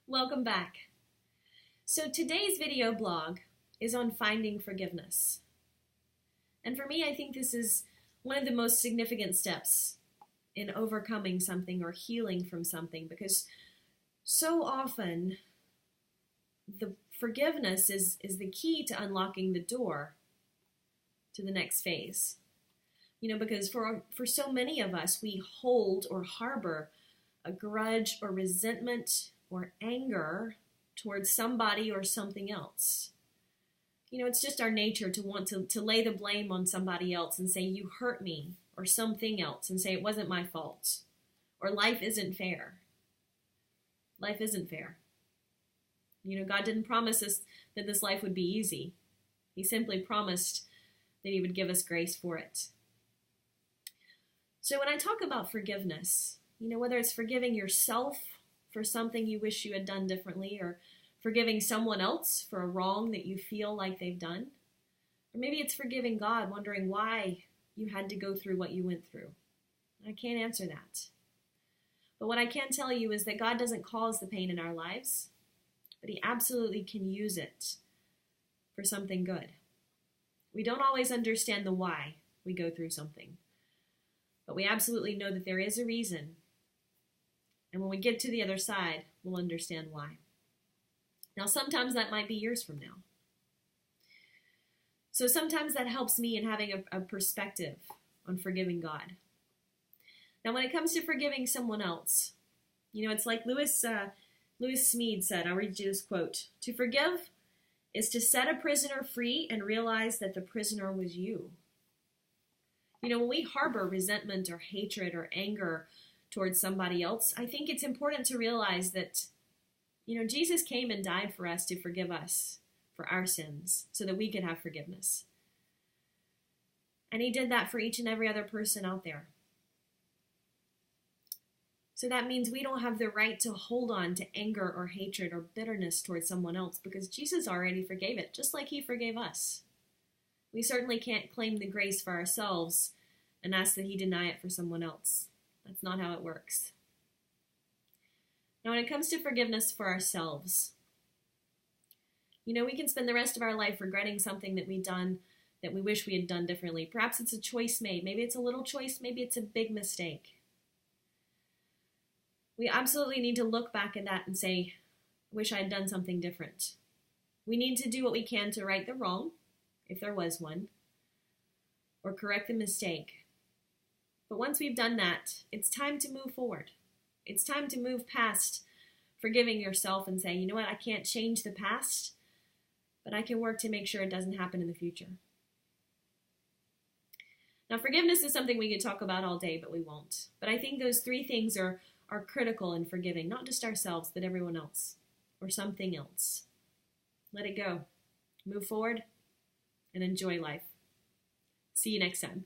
Welcome back. So today's video blog is on finding forgiveness. And for me, I think this is one of the most significant steps in overcoming something or healing from something, because so often the forgiveness is the key to unlocking the door to the next phase. Because for so many of us, we hold or harbor a grudge or resentment or anger towards somebody or something else. It's just our nature to want to lay the blame on somebody else and say, you hurt me, or something else, and say it wasn't my fault, or life isn't fair. Life isn't fair. God didn't promise us that this life would be easy. He simply promised that He would give us grace for it. So when I talk about forgiveness, whether it's forgiving yourself for something you wish you had done differently, or forgiving someone else for a wrong that you feel like they've done, or maybe it's forgiving God, wondering why you had to go through what you went through. I can't answer that. But what I can tell you is that God doesn't cause the pain in our lives, but He absolutely can use it for something good. We don't always understand the why we go through something, but we absolutely know that there is a reason. And when we get to the other side, we'll understand why. Now, sometimes that might be years from now. So sometimes that helps me in having a perspective on forgiving God. Now, when it comes to forgiving someone else, it's like Lewis Smead said. I'll read you this quote. To forgive is to set a prisoner free and realize that the prisoner was you. When we harbor resentment or hatred or anger towards somebody else, I think it's important to realize that, Jesus came and died for us to forgive us for our sins so that we could have forgiveness. And He did that for each and every other person out there. So that means we don't have the right to hold on to anger or hatred or bitterness towards someone else, because Jesus already forgave it, just like He forgave us. We certainly can't claim the grace for ourselves and ask that He deny it for someone else. That's not how it works. Now, when it comes to forgiveness for ourselves, we can spend the rest of our life regretting something that we've done that we wish we had done differently. Perhaps it's a choice made. Maybe it's a little choice. Maybe it's a big mistake. We absolutely need to look back at that and say, I wish I had done something different. We need to do what we can to right the wrong, if there was one, or correct the mistake. But once we've done that, it's time to move forward. It's time to move past forgiving yourself and saying, I can't change the past, but I can work to make sure it doesn't happen in the future. Now, forgiveness is something we could talk about all day, but we won't. But I think those three things are critical in forgiving, not just ourselves, but everyone else or something else. Let it go. Move forward and enjoy life. See you next time.